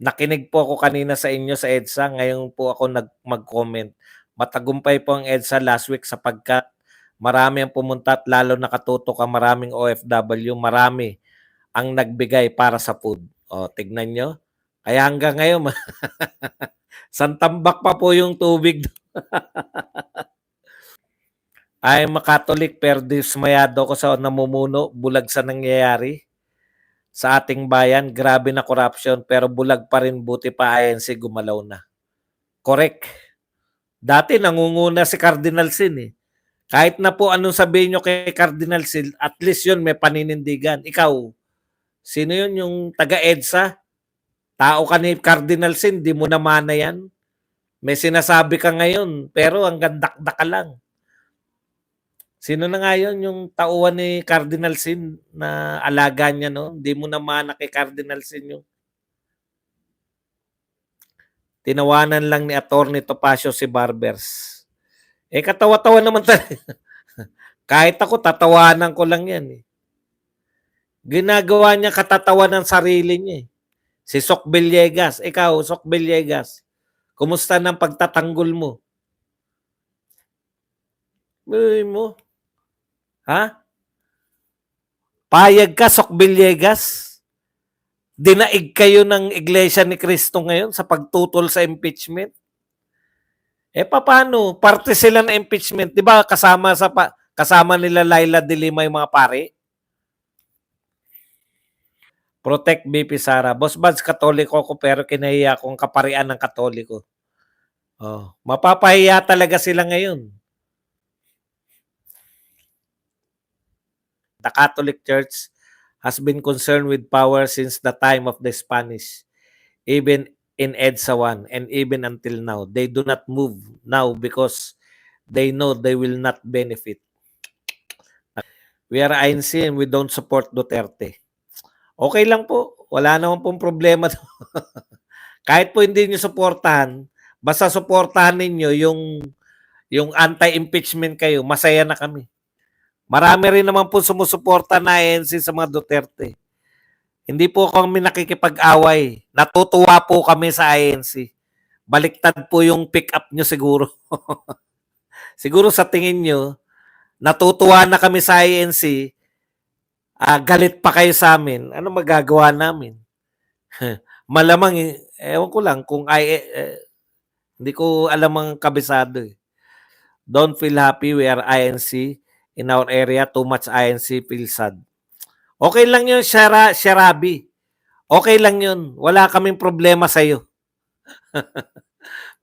Nakinig po ako kanina sa inyo sa EDSA, ngayon po ako mag-comment. Matagumpay po ang EDSA last week sapagkat marami ang pumunta at lalo nakatutok ang maraming OFW, marami ang nagbigay para sa food. O, tignan nyo. Kaya hanggang ngayon, santambak pa po yung tubig. Ay makatolik pero dismayado ko sa namumuno, bulag sa nangyayari sa ating bayan. Grabe na corruption pero bulag pa rin, buti pa INC gumalaw na. Correct. Dati nangunguna si Cardinal Sin eh. Kahit na po anong sabihin nyo kay Cardinal Sin, at least yun may paninindigan. Ikaw, sino yun yung taga-EDSA? Tao ka ni Cardinal Sin, di mo naman na yan. May sinasabi ka ngayon, pero ang gandakdak ka lang. Sino na nga yun, yung tauhan ni Cardinal Sin na alaga niya, no? Di mo naman na kay Cardinal Sin yung tinawanan lang ni Atty. Topacio si Barbers. Eh, katawa-tawa naman talaga. Kahit ako, tatawanan ko lang yan eh. Ginagawa niya katatawa ng sarili niya eh. Si Sok Villegas. Ikaw, Sok Villegas, kumusta ng pagtatanggol mo? Uy mo. Ha? Payag ka, Sok Villegas? Dinaig kayo ng Iglesia ni Cristo ngayon sa pagtutol sa impeachment? Eh paano? Parte sila ng impeachment. Di ba kasama nila Laila de Lima yung mga pare? Protect BP Sara. Boss Buds, Katoliko ko pero kinahiya akong kaparian ng Katoliko. Oh, mapapahiya talaga sila ngayon. The Catholic Church has been concerned with power since the time of the Spanish, even in EDSA 1 and even until now. They do not move now because they know they will not benefit. We are INC and we don't support Duterte. Okay lang po. Wala naman pong problema. Kahit po hindi nyo suportahan, basta suportahan ninyo yung anti-impeachment kayo, masaya na kami. Marami rin naman po sumusuporta na ANC sa mga Duterte. Hindi po kami nakikipag-away. Natutuwa po kami sa ANC. Baliktad po yung pick-up nyo siguro. Siguro sa tingin nyo, natutuwa na kami sa ANC, galit pa kayo sa amin. Ano magagawa namin? Malamang, ewan ko lang, kung hindi ko alam ang kabisado eh. Don't feel happy, we are INC. In our area, too much INC, feel sad. Okay lang yun, Sharabi. Okay lang yun. Wala kaming problema sa'yo.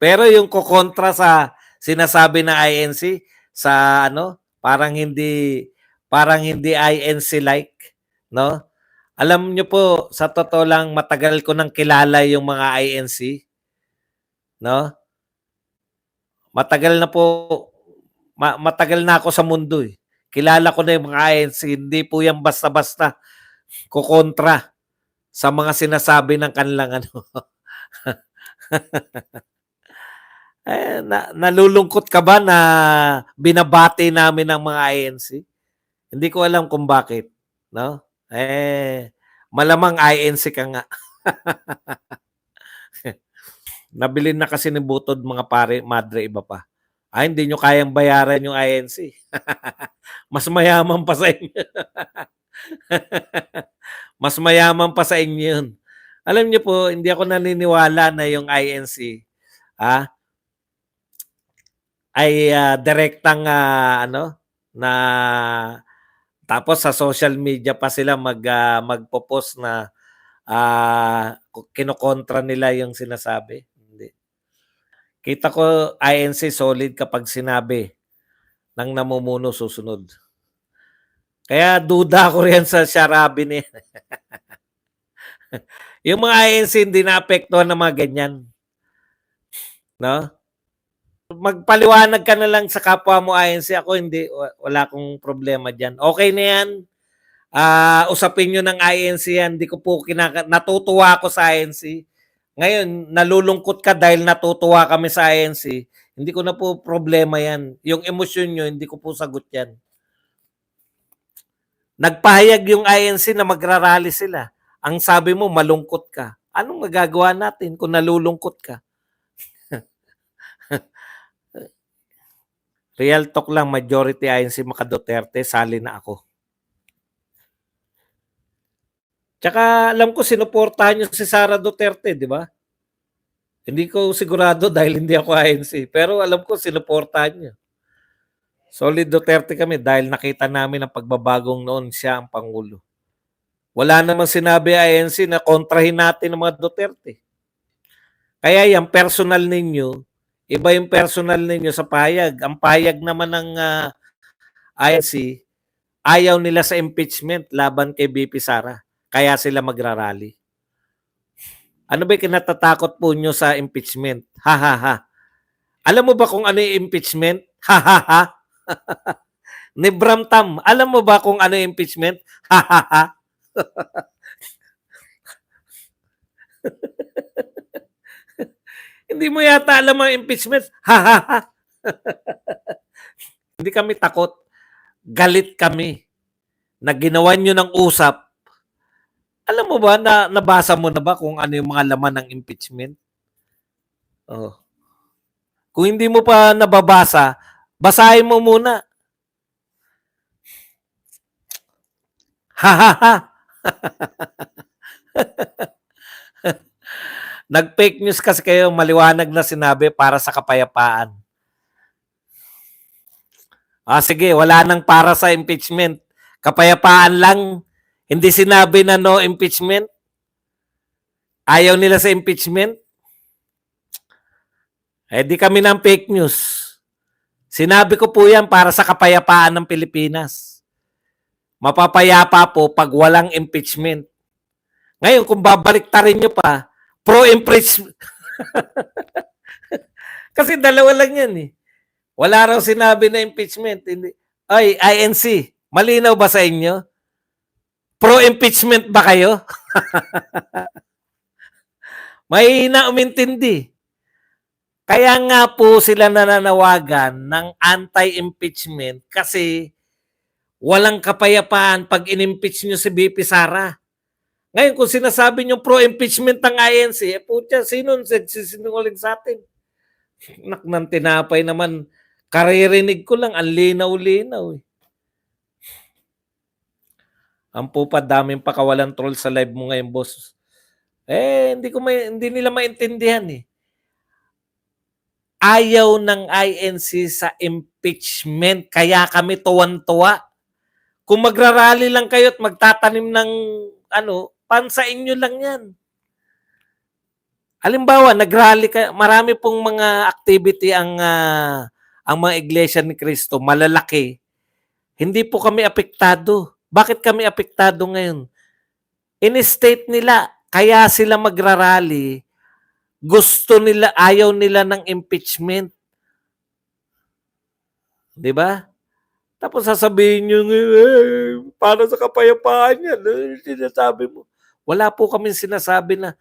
Pero yung kukontra sa sinasabi na INC, sa parang hindi INC like, no? Alam nyo po, sa totoo lang, matagal ko nang kilala yung mga INC, no? Matagal na ako sa mundo eh. Kilala ko na yung mga INC, hindi po yan basta-basta kukontra sa mga sinasabi ng kanilang nalulungkot ka ba na binabati namin ang mga INC? Hindi ko alam kung bakit, no? Malamang INC ka nga. Nabilin na kasi ni Butod mga pare, madre, iba pa. Hindi nyo kayang bayaran yung INC. Mas mayaman pa sa inyo. Mas mayaman pa sa inyo yun. Alam nyo po, hindi ako naniniwala na yung INC ay direktang na tapos sa social media pa sila magpo-post na kinokontra nila yung sinasabi. Hindi. Kita ko INC solid kapag sinabi ng namumuno susunod. Kaya duda ko rin sa Sharabi ni. Yung mga INC hindi naapektuhan ng mga ganyan. No? Magpaliwanag ka na lang sa kapwa mo INC. Ako hindi, wala akong problema dyan. Okay na yan. Usapin nyo ng INC yan. Hindi ko po natutuwa ako sa INC. Ngayon, nalulungkot ka dahil natutuwa kami sa INC. Hindi ko na po problema yan. Yung emosyon nyo, hindi ko po sagot yan. Nagpahayag yung INC na magrarally sila. Ang sabi mo, malungkot ka. Anong magagawa natin kung nalulungkot ka? Real talk lang, majority ayon si Maka Duterte, sali na ako. Tsaka alam ko sinuportahan niyo si Sara Duterte, di ba? Hindi ko sigurado dahil hindi ako ANC. Pero alam ko sinuportahan niyo. Solid Duterte kami dahil nakita namin ang pagbabagong noon siya ang Pangulo. Wala namang sinabi ANC na kontrahin natin ang mga Duterte. Kaya yung personal ninyo, iba yung personal ninyo sa payag. Ang payag naman ng ANC, ayaw nila sa impeachment laban kay BP Sara. Kaya sila magrarally. Ano ba kinatatakot po nyo sa impeachment? Ha ha ha. Alam mo ba kung ano yung impeachment? Ha ha ha. Ni Bramtam, alam mo ba kung ano yung impeachment? Ha ha ha. Hindi mo yata alam ang impeachment? Ha ha ha. Hindi kami takot. Galit kami na ginawa nyo ng usap. Alam mo ba na nabasa mo na ba kung ano yung mga laman ng impeachment? Oh. Kung hindi mo pa nababasa, basahin mo muna. Ha ha ha. Nag-fake news kasi kayo, maliwanag na sinabi para sa kapayapaan. Sige, wala nang para sa impeachment. Kapayapaan lang. Hindi sinabi na no impeachment. Ayaw nila sa impeachment. Di kami ng fake news. Sinabi ko po yan para sa kapayapaan ng Pilipinas. Mapapayapa po pag walang impeachment. Ngayon, kung babaliktarin nyo pa, pro-impeachment. Kasi dalawa lang yan eh. Wala raw sinabi na impeachment. Ay, INC, malinaw ba sa inyo? Pro-impeachment ba kayo? Mahina umintindi. Kaya nga po sila nananawagan ng anti-impeachment kasi walang kapayapaan pag in-impeach nyo si BP Sara. Ngayon, kung sinasabi nyo pro-impeachment ng INC, putya, sino sinungaling sa atin? Nak ng tinapay naman, karirinig ko lang, ang linaw-linaw. Ang pupa, daming pakawalan troll sa live mo ngayon, boss. Hindi nila maintindihan eh. Ayaw ng INC sa impeachment, kaya kami tuwan-tuwa. Kung magrarally lang kayo at magtatanim ng pansain nyo lang yan. Halimbawa, nagrally ka, marami pong mga activity ang mga iglesia ni Cristo, malalaki. Hindi po kami apektado. Bakit kami apektado ngayon? In-state nila, kaya sila magrarally, gusto nila, ayaw nila ng impeachment. 'Di ba? Tapos sasabihin nyo, para sa kapayapaan yan, sinasabi mo. Wala po kami sinasabi na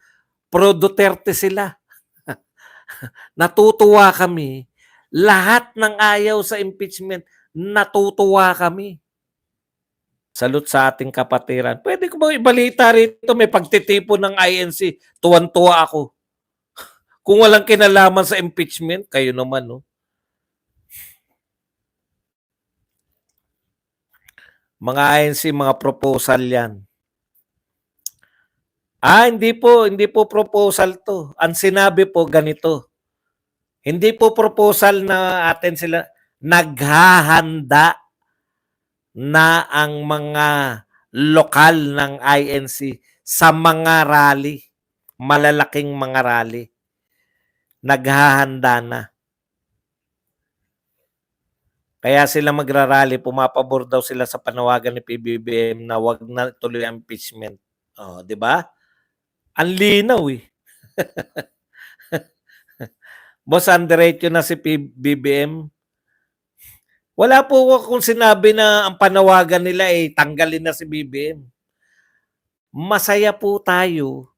pro-Duterte sila. Natutuwa kami. Lahat ng ayaw sa impeachment, natutuwa kami. Salute sa ating kapatiran. Pwede ko ba ibalita rito, may pagtitipon ng INC, tuwan-tuwa ako. Kung walang kinalaman sa impeachment, kayo naman, no? Mga INC, mga proposal yan. Hindi po proposal to. Ang sinabi po ganito. Hindi po proposal na atin sila, naghahanda na ang mga lokal ng INC sa mga rally, malalaking mga rally. Naghahanda na. Kaya sila magrarally, pumapabor daw sila sa panawagan ni PBBM na wag na tuloy ang impeachment. 'Di ba? Ang linaw eh. Boss, diretso na si PBBM. Wala po akong sinabi na ang panawagan nila ay tanggalin na si BBM. Masaya po tayo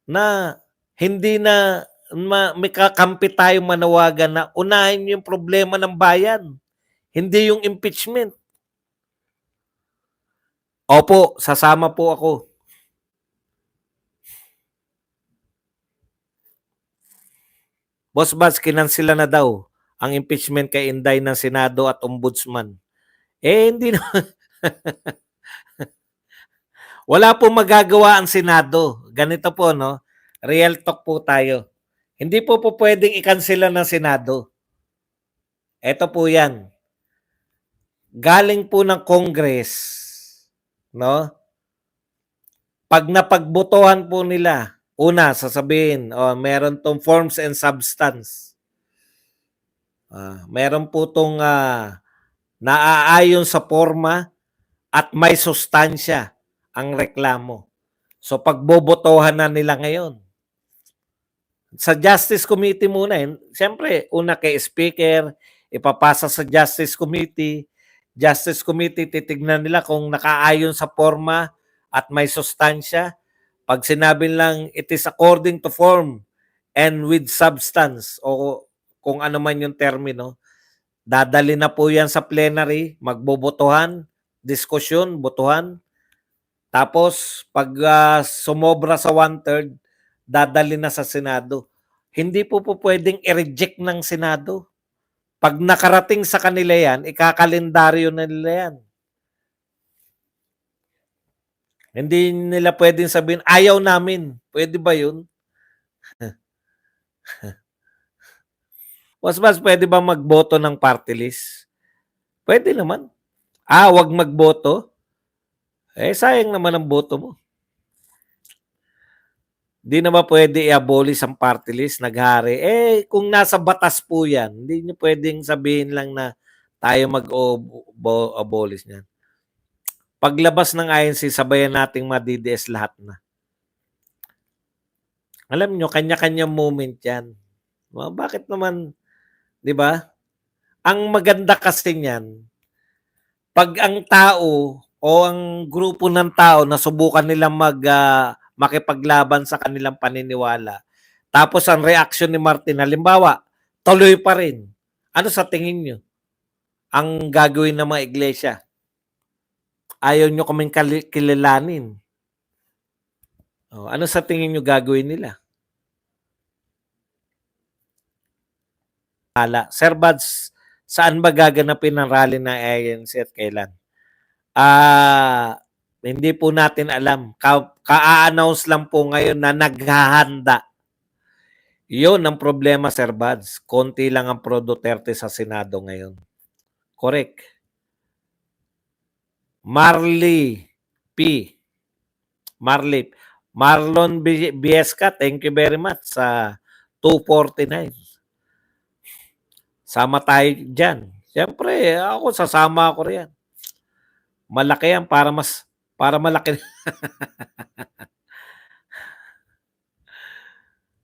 na hindi na may kakampi tayong manawagan na unahin yung problema ng bayan, hindi yung impeachment. Opo, sasama po ako. Boss Bats, kinansela na daw ang impeachment kay Inday ng Senado at Ombudsman. Hindi na. Wala po magagawa ang Senado. Ganito po, no? Real talk po tayo. Hindi po pwedeng ikansela ng Senado. Ito po yan. Galing po ng Congress, no? Pag napagbotohan po nila, una, sasabihin, meron tong forms and substance. Meron po tong naaayon sa forma at may sustansya ang reklamo. So pagbobotohan na nila ngayon. Sa Justice Committee muna, siyempre, una kay Speaker, ipapasa sa Justice Committee. Justice Committee, titignan nila kung nakaayon sa forma at may sustansya. Pag sinabi lang, it is according to form and with substance, o kung ano man yung termino, dadali na po yan sa plenary, magbobotohan, diskusyon, botohan. Tapos, pag sumobra sa 1/3, dadali na sa Senado. Hindi po pwedeng i-reject ng Senado. Pag nakarating sa kanila yan, ikakalendaryo na nila yan. Hindi nila pwedeng sabihin, ayaw namin. Pwede ba yun? Mas pwede ba magboto ng party list? Pwede naman. Wag magboto? Sayang naman ang boto mo. Di na ba pwede i-abolish ang party list, naghari? Kung nasa batas po yan, hindi nyo pwedeng sabihin lang na tayo mag-abolish niyan. Paglabas ng INC, sabayan nating madidies lahat na. Alam nyo, kanya-kanyang moment yan. Bakit naman, di ba? Ang maganda kasi niyan, pag ang tao o ang grupo ng tao na subukan nilang makipaglaban sa kanilang paniniwala, tapos ang reaksyon ni Martin, halimbawa, tuloy pa rin. Ano sa tingin nyo? Ang gagawin ng mga iglesia? Ayaw nyo kaming kilalanin. Ano sa tingin nyo gagawin nila? Sir Buds, saan ba gaganapin ang rally ng ANC at kailan? Hindi po natin alam. Ka-announce lang po ngayon na naghahanda. Yun ang problema, Sir Buds. Konti lang ang Pro Duterte sa Senado ngayon. Correct. Marlon Biesca, thank you very much sa 249. Sama tayo dyan. Siyempre, ako sasama ako riyan. Malaki yan para malaki.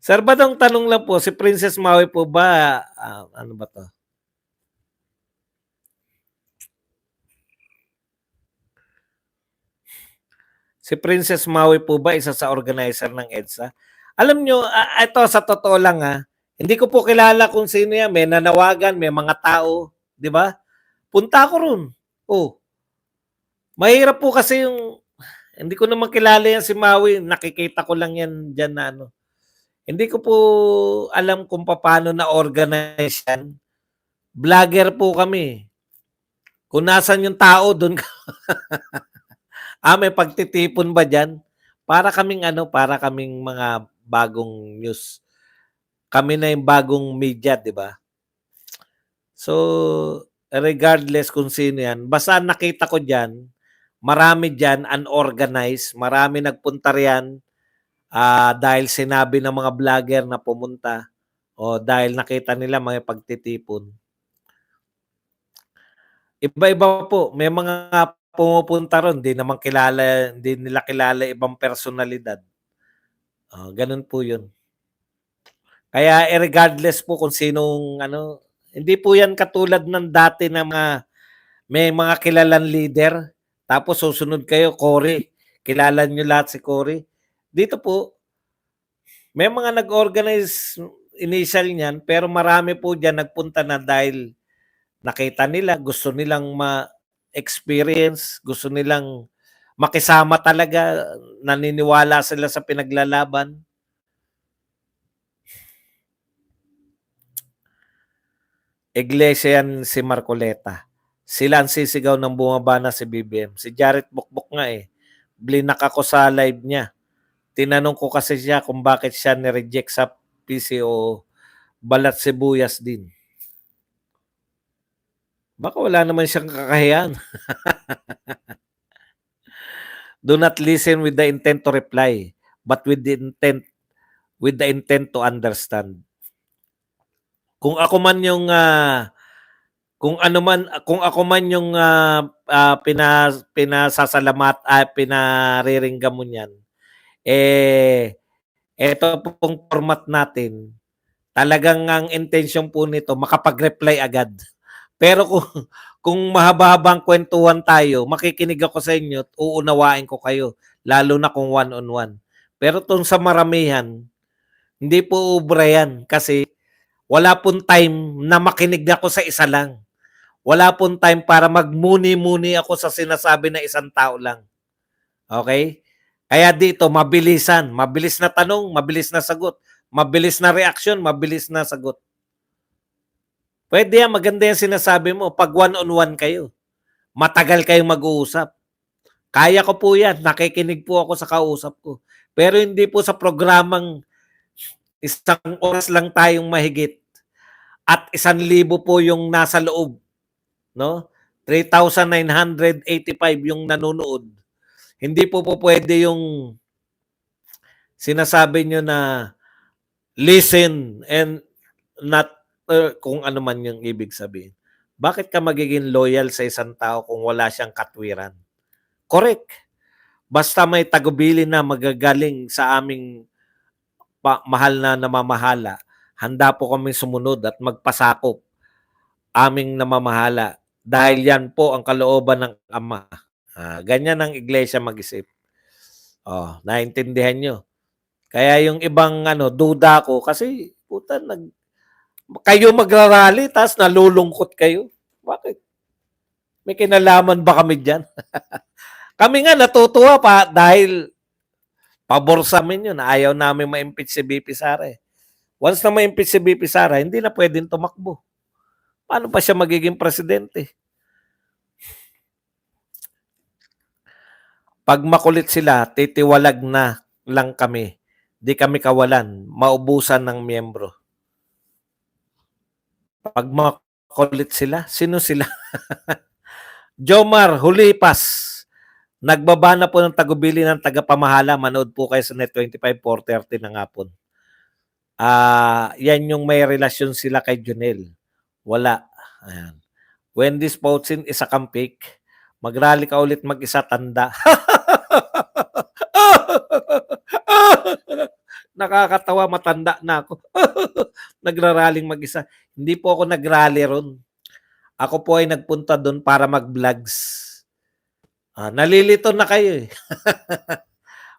Sir Badong, tanong lang po, si Princess Maui po ba, ano ba to? Si Princess Maui po ba isa sa organizer ng EDSA? Alam nyo, ito sa totoo lang hindi ko po kilala kung sino yan. May nanawagan, may mga tao, di ba? Punta ako ron. Mahirap po kasi yung, hindi ko naman kilala yan si Maui. Nakikita ko lang yan dyan na ano. Hindi ko po alam kung paano na-organize yan. Vlogger po kami. Kung nasan yung tao, doon ka. May pagtitipon ba dyan? Para kaming mga bagong news. Kami na yung bagong media, di ba? So, regardless kung sino yan, basta nakita ko dyan, marami dyan unorganized, marami nagpunta riyan dahil sinabi ng mga vlogger na pumunta o dahil nakita nila mga pagtitipon. Iba-iba po. May mga pumupunta ron, hindi nila kilala ibang personalidad. Ganun po yun. Kaya regardless po kung sinong hindi po yan katulad ng dati na may mga kilalang leader, tapos susunod kayo, Cory. Kilala nyo lahat si Cory. Dito po, may mga nag-organize initial niyan, pero marami po dyan nagpunta na dahil nakita nila, gusto nilang ma-experience, gusto nilang makisama talaga, naniniwala sila sa pinaglalaban. Iglesia yan si Marcoleta. Sila ang sisigaw ng bumaba na si BBM. Si Jared Bukbok nga eh. Blinak ako sa live niya. Tinanong ko kasi siya kung bakit siya nireject sa PCO. Balat sibuyas din. Baka wala naman siyang kakahiyan. Do not listen with the intent to reply, but with the intent to understand. Kung ako man yung kung ako man yung pinasasalamat pinariringgan mo niyan, eto pong format natin, talagang ang intention po nito makapag-reply agad. Pero kung mahaba-habang kwentuhan tayo, makikinig ako sa inyo at uunawain ko kayo, lalo na kung one-on-one. Pero tong sa maramihan, hindi po ubra yan kasi wala pong time na makinig ako sa isa lang. Wala pong time para magmuni-muni ako sa sinasabi ng isang tao lang. Okay? Kaya dito, mabilisan. Mabilis na tanong, mabilis na sagot. Mabilis na reaksyon, mabilis na sagot. Pwede yan, maganda yung sinasabi mo. Pag one-on-one kayo, matagal kayong mag-uusap. Kaya ko po yan. Nakikinig po ako sa kausap ko. Pero hindi po sa programang isang oras lang tayong mahigit at 1,000 po yung nasa loob. No? 3,985 yung nanonood. Hindi po pwede yung sinasabi nyo na listen and not kung ano man yung ibig sabihin. Bakit ka magiging loyal sa isang tao kung wala siyang katwiran? Correct. Basta may tagubilin na magagaling sa aming mahal na namamahala, handa po kami sumunod at magpasakop aming namamahala dahil yan po ang kalooban ng Ama. Ganyan ang iglesia mag-isip. Naintindihan nyo. Kaya yung ibang duda ko kasi puta kayo magrarally tapos nalulungkot kayo. Bakit? May kinalaman ba kami diyan? Kami nga natutuwa pa dahil pabor sa amin yun. Ayaw namin ma-impeach si BP Sara. Once na ma-impeach si BP Sara, hindi na pwedeng tumakbo. Paano pa siya magiging presidente? Pag makulit sila, titiwalag na lang kami. Di kami kawalan, maubusan ng miyembro. Pag makulit sila, sino sila? Jomar Hulipas. Nagbaba na po ng tagubili ng tagapamahala. Manood po kayo sa Net 25, 4:30 ng hapon. Yan yung may relasyon sila kay Junel. Wala. Ayan. Wendy Spoutsin, isa kang fake. Mag-rally ka ulit mag-isa, tanda. Nakakatawa, matanda na ako. Nagraraling mag-isa. Hindi po ako nag-rally ron. Ako po ay nagpunta doon para mag-vlogs. Nalilito na kayo eh.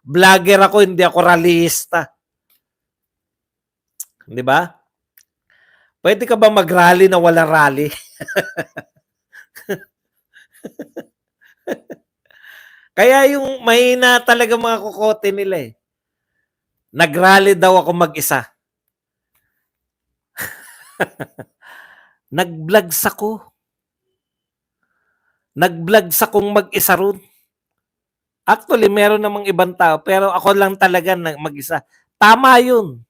Vlogger ako, hindi ako rallyista. Di ba? Pwede ka ba mag-rally na wala rally? Kaya yung mahina talaga mga kukote nila eh. Nag-rally daw ako mag-isa. Nag-vlogs ako. Nag-vlogs akong mag-isa ron. Actually, meron namang ibang tao, pero ako lang talaga mag-isa. Tama yun.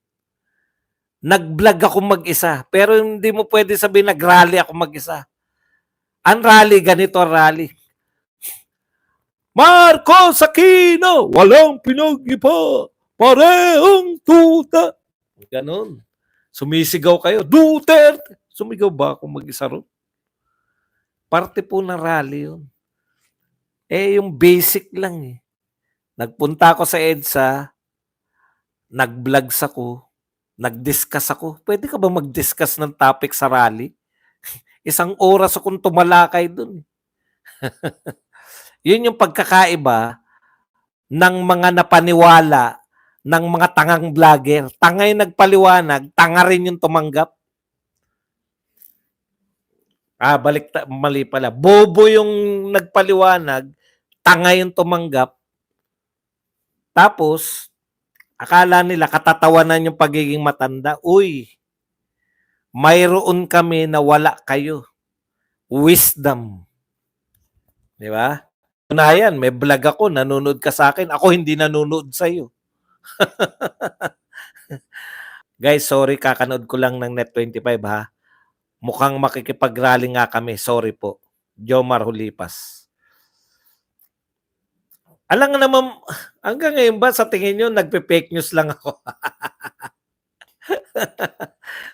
Nag-vlog ako mag-isa, pero hindi mo pwede sabihin nag-rally ako mag-isa. Ang rally, ganito ang rally. Marcos Aquino, walang pinag-iba, parehong tuta. Ganon. Sumisigaw kayo, Duterte. Sumigaw ba ako mag-isa ron? Parte po ng rally yun. Yung basic lang eh. Nagpunta ako sa EDSA, nag-vlogs ako, nag-discuss ako. Pwede ka ba mag-discuss ng topic sa rally? Isang oras akong tumalakay dun. Yun yung pagkakaiba ng mga napaniwala ng mga tangang vlogger. Tanga yung nagpaliwanag, tanga rin yung tumanggap. Mali pala. Bobo yung nagpaliwanag, tanga yung tumanggap. Tapos, akala nila katatawanan yung pagiging matanda. Uy, mayroon kami na wala kayo. Wisdom. Di ba? Na yan, may vlog ako, nanonood ka sa akin, ako hindi nanonood sa iyo. Guys, sorry, kakanood ko lang ng Net25 ha. Mukhang makikipag-rally nga kami. Sorry po. Jomar Hulipas. Alam nga naman, hanggang ngayon ba sa tingin nyo, nagpe-fake news lang ako?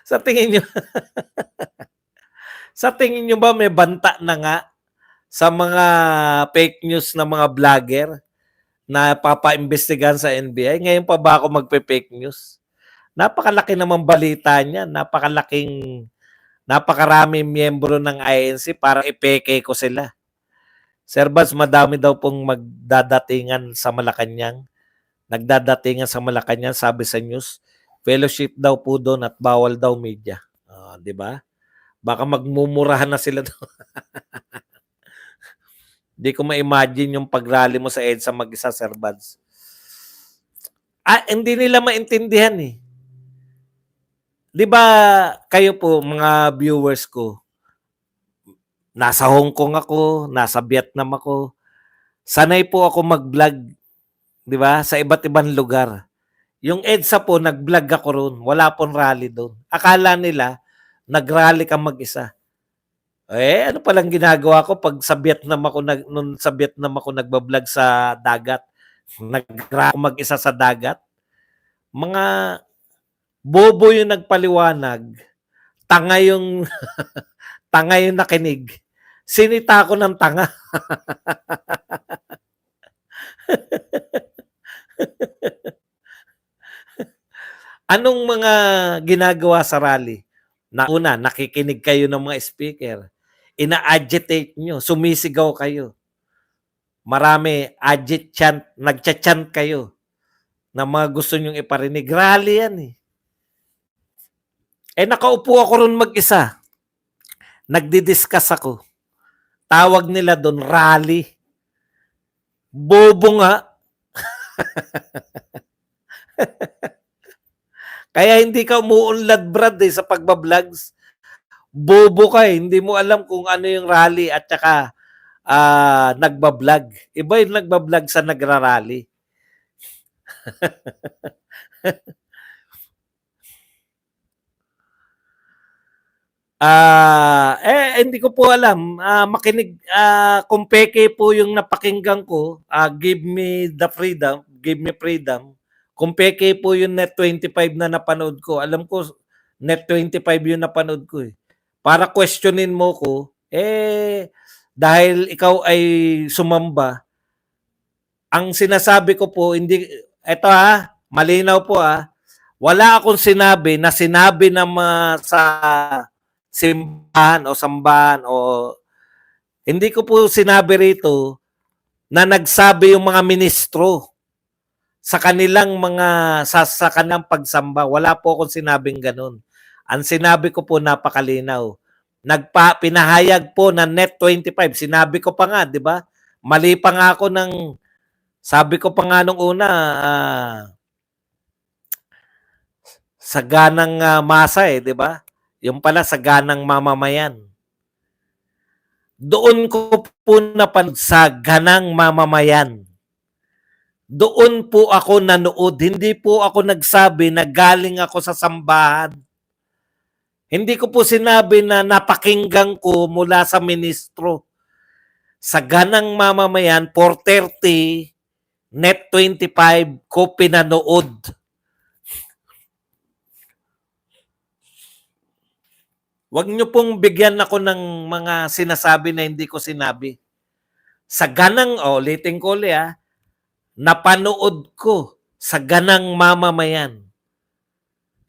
Sa tingin nyo, sa tingin nyo ba may banta na nga sa mga fake news na mga vlogger na papaimbestigahan sa NBI? Ngayon pa ba ako magpe-fake news? Napakalaki naman balita niya. Napakaraming miyembro ng INC para ipeke ko sila. Sir Baz, madami daw pong magdadatingan sa Malacanang. Nagdadatingan sa Malacanang, sabi sa news. Fellowship daw po doon at bawal daw media. Di ba? Baka magmumurahan na sila doon. Hindi ko ma-imagine yung pag-rally mo sa EDSA mag-isa, Sir Baz. Hindi nila maintindihan eh. Di ba kayo po, mga viewers ko, nasa Hong Kong ako, nasa Vietnam ako, sanay po ako mag-vlog, di ba, sa iba't ibang lugar. Yung EDSA po, nag-vlog ako roon. Wala pong rally doon. Akala nila, nag-rally ka mag-isa. Ano palang ginagawa ko pag sa Vietnam ako, nung sa Vietnam ako nagbablog sa dagat, nag-rally ako mag-isa sa dagat. Mga bobo yung nagpaliwanag, tanga yung tanga yung nakinig. Sinita ko ng tanga. Anong mga ginagawa sa rally? Una, nakikinig kayo ng mga speaker. Ina-agitate nyo, sumisigaw kayo. Marami, chant, nagcha-chant kayo na mga gusto nyong iparinig. Rally yan eh. Nakaupo ako ron mag-isa. Nagdi-discuss ako. Tawag nila doon, rally. Bobo nga. Kaya hindi ka umuunlad, Brad, sa pagbablogs. Bobo ka eh. Hindi mo alam kung ano yung rally at saka nagbablog. Iba yung nagbablog sa nagrarally. Hindi ko po alam. Makinig, kung peke po yung napakinggan ko, give me freedom. Kung peke po yung Net25 na napanood ko, alam ko, Net25 yung napanood ko eh. Para questionin mo ko, dahil ikaw ay sumamba, ang sinasabi ko po, hindi, eto malinaw po wala akong sinabi na sa simbahan o sambahan o hindi ko po sinabi rito na nagsabi yung mga ministro sa kanilang mga sa kanilang pagsamba. Wala po akong sinabing ganun. Ang sinabi ko po napakalinaw. Pinahayag po ng Net25. Sinabi ko pa nga, di ba? Mali pa nga ako sabi ko pa nga nung una, saganang masa di ba? Yung pala saganang mamamayan. Doon ko po napanood sa ganang mamamayan. Doon po ako nanood. Hindi po ako nagsabi na galing ako sa sambahan. Hindi ko po sinabi na napakinggan ko mula sa ministro. Sa ganang mamamayan, 4:30, Net25 ko pinanood. Huwag niyo pong bigyan ako ng mga sinasabi na hindi ko sinabi. Sa ganang, ulitin ko ulit napanood ko sa ganang mamamayan.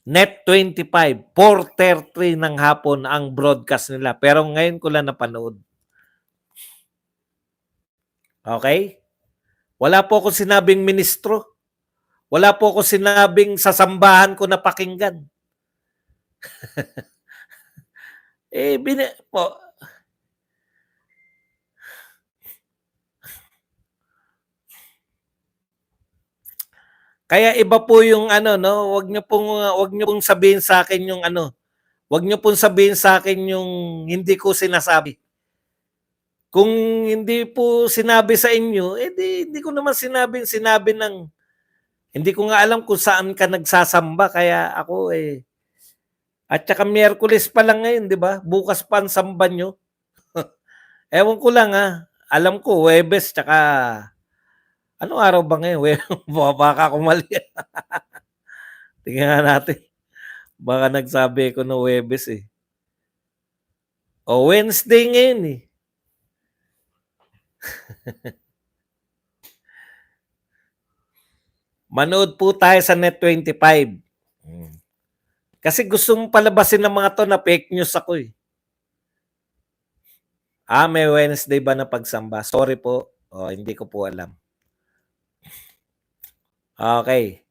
Net25, 4:30 ng hapon ang broadcast nila. Pero ngayon ko lang napanood. Okay? Wala po akong sinabing ministro. Wala po akong sinabing sa sambahan ko napakinggan. Kaya iba po yung wag niyo pong sabihin sa akin yung Wag niyo pong sabihin sa akin yung hindi ko sinasabi. Kung hindi po sinabi sa inyo, eh hindi ko naman sinabi ng hindi ko nga alam kung saan ka nagsasamba kaya ako at saka Miyerkules pa lang ngayon, 'di ba? Bukas pa ang samba niyo. Ewan ko lang alam ko Huwebes tsaka anong araw ba ngayon? Baka ako mali. Tingnan nga natin. Baka nagsabi ko ng Huwebes eh. O Wednesday ngayon eh. Manood po tayo sa Net25. Kasi gustong palabasin ng mga to na fake news ako eh. May Wednesday ba na pagsamba? Sorry po. Hindi ko po alam. Okay.